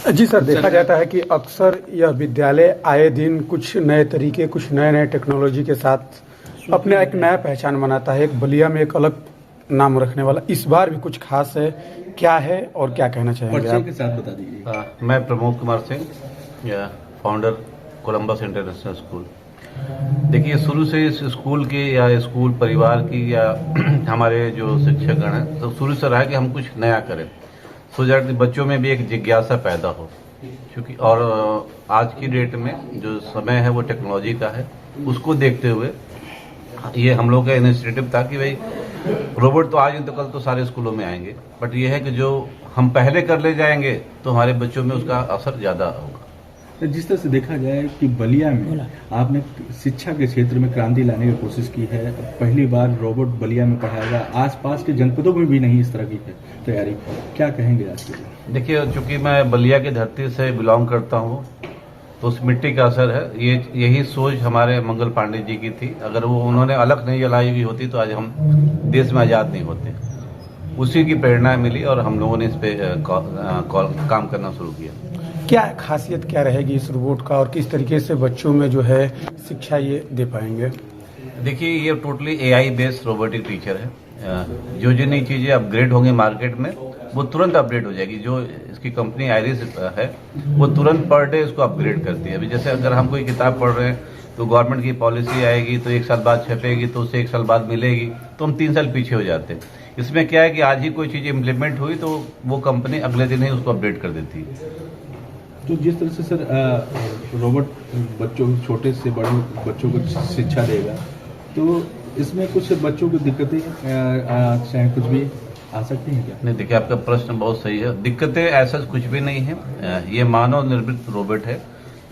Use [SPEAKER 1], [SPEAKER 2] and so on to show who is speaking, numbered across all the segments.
[SPEAKER 1] जी sir, देखा जाता है कि अक्सर यह विद्यालय आए दिन कुछ नए तरीके, कुछ नए टेक्नोलॉजी के साथ अपने एक नया पहचान बनाता है, एक बलिया में एक अलग नाम रखने वाला। इस बार भी कुछ खास है, क्या है और क्या कहना चाहेंगे आप?
[SPEAKER 2] के साथ बता दीजिए।
[SPEAKER 3] मैं Pramod Kumar Singh, founder Columbus international school. देखिए, शुरू से इस स्कूल की या स्कूल परिवार की या हमारे जो शिक्षकगण हैं, तो शुरू से रहा है कि हम कुछ नया करें, सो दैट बच्चों में भी एक जिज्ञासा पैदा हो। क्योंकि और आज की डेट में जो समय है वो टेक्नोलॉजी का है, उसको देखते हुए ये हम लोग का इनिशिएटिव था कि भाई रोबोट तो आज नहीं तो कल तो सारे स्कूलों में आएंगे, बट ये है कि जो हम पहले कर ले जाएंगे तो हमारे बच्चों में उसका असर ज़्यादा होगा।
[SPEAKER 2] तो जिस तरह से देखा जाए कि बलिया में आपने शिक्षा के क्षेत्र में क्रांति लाने की कोशिश की है, पहली बार रोबोट बलिया में पढ़ाएगा, आसपास के जनपदों में भी नहीं इस तरह की तैयारी, क्या कहेंगे आज के लिए?
[SPEAKER 3] देखिए, चूंकि मैं बलिया की धरती से बिलोंग करता हूँ, तो उस मिट्टी का असर है। यही सोच हमारे मंगल पांडे जी की थी। अगर वो उन्होंने अलग नहीं जलाई हुई होती तो आज हम देश में आज़ाद नहीं होते। उसी की प्रेरणा मिली और हम लोगों ने इस पे काम करना शुरू किया।
[SPEAKER 1] क्या खासियत क्या रहेगी इस रोबोट का और किस तरीके से बच्चों में जो है शिक्षा ये दे पाएंगे?
[SPEAKER 3] देखिए, ये totally AI based robotic teacher है। जो जो नई चीज़ें अपग्रेड होंगी मार्केट में वो तुरंत अपडेट हो जाएगी। जो इसकी कंपनी आयरिस है वो तुरंत पर डे इसको अपग्रेड करती है। अभी जैसे अगर हम कोई किताब पढ़ रहे हैं तो गवर्नमेंट की पॉलिसी आएगी तो 1 साल बाद छपेगी, तो उसे 1 साल बाद मिलेगी, तो हम 3 साल पीछे हो जाते हैं। इसमें क्या है कि आज ही कोई चीज़ इम्प्लीमेंट हुई तो वो कंपनी अगले दिन ही उसको अपडेट कर देती है।
[SPEAKER 2] तो जिस तरह से सर रोबोट बच्चों, छोटे से बड़े बच्चों को शिक्षा देगा, तो इसमें कुछ बच्चों को दिक्कतें चाहे कुछ भी आ सकती हैं क्या?
[SPEAKER 3] नहीं, देखिए, आपका प्रश्न बहुत सही है। दिक्कतें ऐसा कुछ भी नहीं है। ये मानव निर्मित रोबोट है,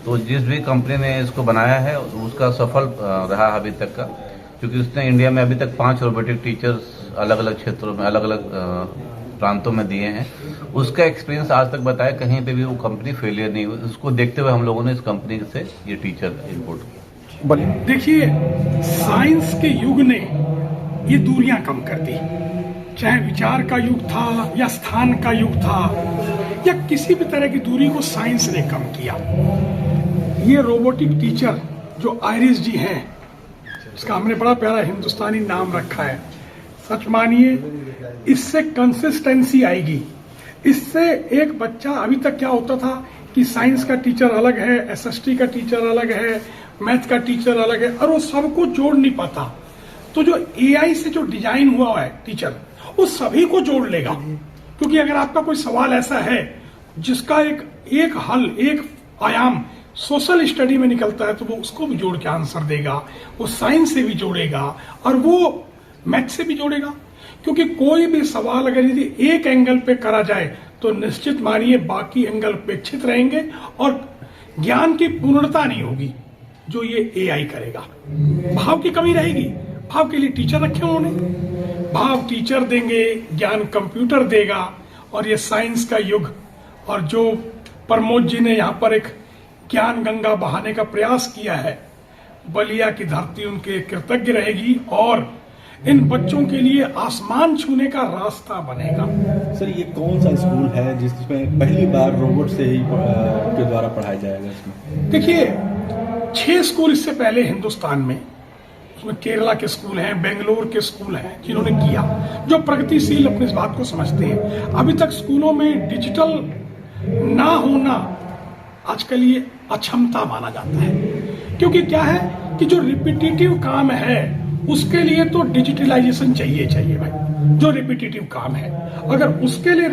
[SPEAKER 3] तो जिस भी कंपनी ने इसको बनाया है उसका सफल रहा अभी तक का, क्योंकि उसने इंडिया में अभी तक 5 रोबोटिक टीचर्स अलग अलग क्षेत्रों में, अलग अलग प्रांतों में दिए हैं। उसका एक्सपीरियंस आज तक बताया कहीं पे भी वो कंपनी फेलियर नहीं हुई। उसको देखते हुए हम लोगों ने इस कंपनी से ये टीचर इंपोर्ट किया।
[SPEAKER 4] देखिए, साइंस के युग ने ये दूरियां कम कर दी। चाहे विचार का युग था या स्थान का युग था या किसी भी तरह की दूरी को साइंस ने कम किया। ये रोबोटिक टीचर जो आयरिस जी हैं, इसका हमने बड़ा प्यारा हिंदुस्तानी नाम रखा है। सच मानिए, इससे कंसिस्टेंसी आएगी। इससे एक बच्चा, अभी तक क्या होता था कि साइंस का टीचर अलग है, SST का टीचर अलग है, मैथ का टीचर अलग है, और वो सबको जोड़ नहीं पाता। तो जो AI से जो डिजाइन हुआ है टीचर, वो सभी को जोड़ लेगा। क्योंकि अगर आपका कोई सवाल ऐसा है जिसका एक हल, एक आयाम सोशल स्टडी में निकलता है, तो वो उसको भी जोड़ के आंसर देगा। वो साइंस से भी जोड़ेगा और वो मैथ से भी जोड़ेगा। क्योंकि कोई भी सवाल अगर यदि एक एंगल पे करा जाए तो निश्चित मानिए बाकी एंगल उपेक्षित रहेंगे और ज्ञान की पूर्णता नहीं होगी जो ये AI करेगा। भाव की कमी रहेगी। भाव के लिए टीचर रखे उन्होंने, भाव टीचर देंगे, ज्ञान कंप्यूटर देगा। और ये साइंस का युग, और जो प्रमोद जी ने यहाँ पर एक ज्ञान गंगा बहाने का प्रयास किया है, बलिया की धरती उनके कृतज्ञ रहेगी और इन बच्चों के लिए आसमान छूने का रास्ता बनेगा।
[SPEAKER 2] सर, ये कौन सा स्कूल है जिसमें पहली बार रोबोट से ही के द्वारा पढ़ाया जाएगा? इसमें
[SPEAKER 4] देखिए, 6 स्कूल इससे पहले हिंदुस्तान में, उसमें केरला के स्कूल हैं, बेंगलोर के स्कूल हैं, जिन्होंने किया, जो प्रगतिशील अपनी इस बात को समझते हैं। अभी तक स्कूलों में डिजिटल ना होना आजकल ये अक्षमता माना जाता है। क्योंकि क्या है कि जो रिपीटेटिव काम है उसके लिए तो डिजिटलाइजेशन चाहिए भाई। जो रिपीटेटिव काम है, अगर उसके लिए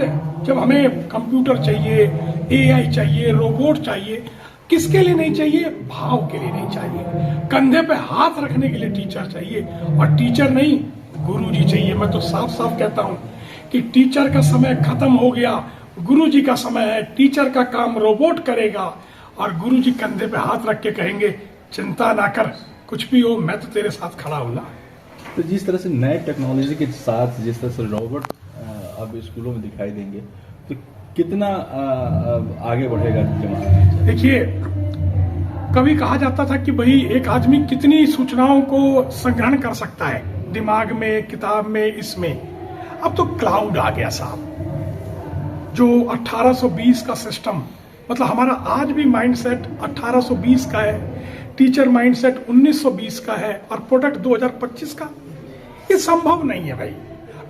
[SPEAKER 4] जब हमें कंप्यूटर चाहिए, AI चाहिए, रोबोट चाहिए, किसके लिए नहीं चाहिए? भाव के लिए नहीं चाहिए। कंधे पे हाथ रखने के लिए टीचर चाहिए, और टीचर नहीं, गुरुजी चाहिए। मैं तो साफ साफ कहता हूं कि टीचर का समय खत्म हो गया, गुरुजी का समय है। टीचर का काम रोबोट करेगा और गुरुजी कंधे पे हाथ रख के कहेंगे, चिंता ना कर, कुछ भी हो मैं तो तेरे साथ खड़ा हूँ।
[SPEAKER 2] तो जिस तरह से नए टेक्नोलॉजी के साथ जिस तरह से रोबोट अब स्कूलों में दिखाई देंगे, तो कितना आगे बढ़ेगा जमाना? देखिए,
[SPEAKER 4] कभी कहा जाता था कि भाई एक आदमी कितनी सूचनाओं को संग्रहण कर सकता है, दिमाग में, किताब में, इसमें। अब तो क्लाउड आ गया साहब। जो 1820 का सिस्टम मतलब हमारा आज भी माइंडसेट 1820 का है, टीचर माइंडसेट 1920 का है और प्रोडक्ट 2025 का। ये संभव नहीं है भाई।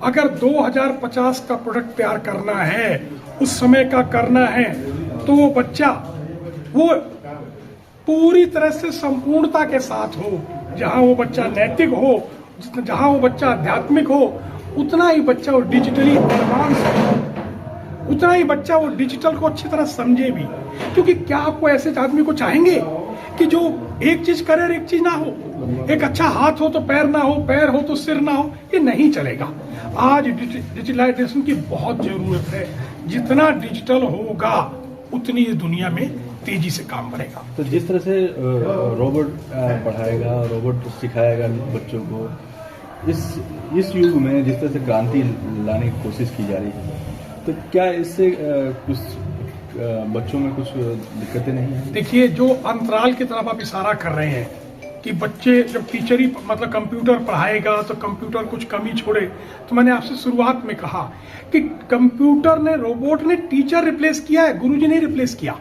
[SPEAKER 4] अगर 2050 का प्रोडक्ट तैयार करना है, उस समय का करना है, तो वो बच्चा वो पूरी तरह से संपूर्णता के साथ हो, जहां वो बच्चा नैतिक हो, जहां वो बच्चा आध्यात्मिक हो, उतना ही बच्चा वो डिजिटली एडवांस हो, उतना ही बच्चा वो डिजिटल को अच्छी तरह समझे भी। क्योंकि क्या आपको ऐसे आदमी को चाहेंगे कि जो एक चीज करे और एक चीज ना हो, एक अच्छा हाथ हो तो पैर ना हो, पैर हो तो सिर ना हो, ये नहीं चलेगा। आज डिजिटलाइजेशन की बहुत जरूरत है। जितना डिजिटल होगा उतनी इस दुनिया में तेजी से काम बढ़ेगा।
[SPEAKER 2] तो जिस तरह से रोबोट पढ़ाएगा, रोबोट सिखाएगा बच्चों को, इस युग में जिस तरह से क्रांति लाने की कोशिश की जा रही है, तो क्या इससे कुछ बच्चों में कुछ दिक्कतें नहीं है?
[SPEAKER 4] देखिए, जो अंतराल की तरफ आप इशारा कर रहे हैं कि बच्चे जब टीचर ही मतलब कंप्यूटर पढ़ाएगा तो कंप्यूटर कुछ कमी छोड़े, तो मैंने आपसे शुरुआत में कहा कि कंप्यूटर ने, रोबोट ने टीचर रिप्लेस किया है, गुरुजी ने रिप्लेस किया।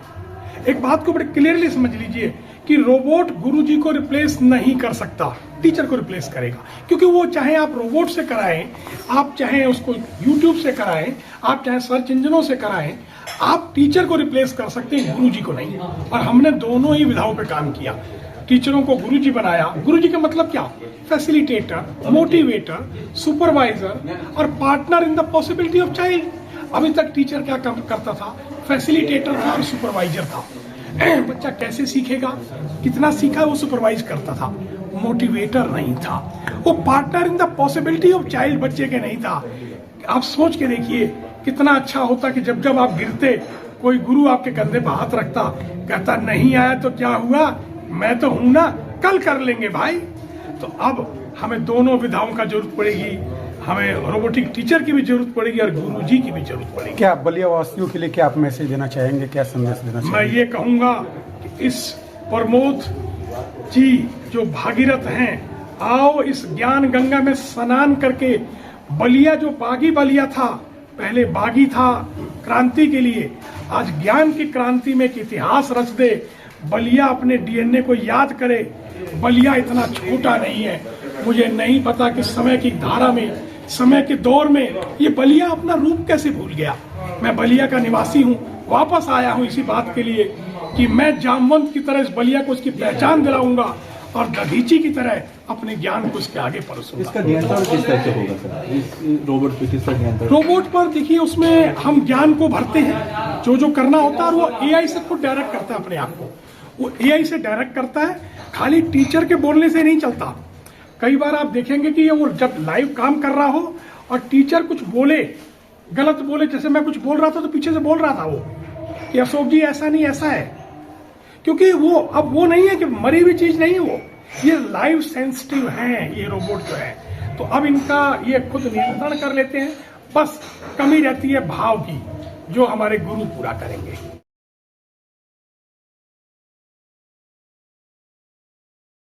[SPEAKER 4] एक बात को बड़े क्लियरली समझ लीजिए कि रोबोट गुरुजी को रिप्लेस नहीं कर सकता, टीचर को रिप्लेस करेगा। क्योंकि वो चाहे आप रोबोट से कराएं, आप चाहे उसको यूट्यूब से कराएं, आप चाहे सर्च इंजनों से कराएं, आप टीचर को रिप्लेस कर सकते हैं, गुरुजी को नहीं। और हमने दोनों ही विधाओं पे काम किया। टीचरों को गुरुजी बनाया। गुरुजी का मतलब क्या? फैसिलिटेटर, मोटिवेटर, सुपरवाइजर और partner in the possibility of child. अभी तक टीचर क्या काम करता था? फैसिलिटेटर था और सुपरवाइजर था। बच्चा कैसे सीखेगा, कितना सीखा, वो सुपरवाइज करता था, मोटिवेटर नहीं था। वो partner in the possibility of child बच्चे के नहीं था। आप सोच के देखिए कितना अच्छा होता कि जब जब आप गिरते, कोई गुरु आपके कंधे पर हाथ रखता, कहता नहीं आया तो क्या हुआ, मैं तो हूं ना, कल कर लेंगे भाई। तो अब हमें दोनों विधाओं का जरूरत पड़ेगी। हमें रोबोटिक टीचर की भी जरूरत पड़ेगी और गुरुजी की भी जरूरत पड़ेगी।
[SPEAKER 1] क्या बलिया वासियों के लिए क्या आप मैसेज देना चाहेंगे, क्या संदेश देना चाहेंगे?
[SPEAKER 4] मैं ये कहूंगा कि इस प्रमोद जी जो भागीरथ हैं, आओ इस ज्ञान गंगा में स्नान करके, बलिया जो बागी बलिया था, पहले बागी था क्रांति के लिए, आज ज्ञान की क्रांति में एक इतिहास रच दे। बलिया अपने डीएनए को याद करे। बलिया इतना छोटा नहीं है। मुझे नहीं पता कि समय की धारा में, समय के दौर में ये बलिया अपना रूप कैसे भूल गया। मैं बलिया का निवासी हूँ, वापस आया हूँ इसी बात के लिए कि मैं जामवंत की तरह इस बलिया को उसकी पहचान दिलाऊंगा और दधीची की तरह अपने ज्ञान को उसके आगे परोसूंगा।
[SPEAKER 2] इसका नियंत्रण किस तरह से होगा सर? इस रोबोट पे किस तरह नियंत्रण?
[SPEAKER 4] रोबोट पर देखिए, उसमें हम ज्ञान को भरते हैं, जो जो करना होता है, और वो एआई से खुद डायरेक्ट करता है अपने आप को। वो एआई से डायरेक्ट करता है, खाली टीचर के बोलने से नहीं चलता। कई बार आप देखेंगे कि वो जब लाइव काम कर रहा हो और टीचर कुछ बोले, गलत बोले, जैसे मैं कुछ बोल रहा था तो पीछे से बोल रहा था वो कि अशोक जी ऐसा नहीं, ऐसा है। क्योंकि वो अब वो नहीं है कि मरी हुई चीज नहीं, वो ये लाइव सेंसिटिव हैं ये रोबोट जो है। तो अब इनका ये खुद नियंत्रण कर लेते हैं। बस कमी रहती है भाव की, जो हमारे गुरु पूरा करेंगे।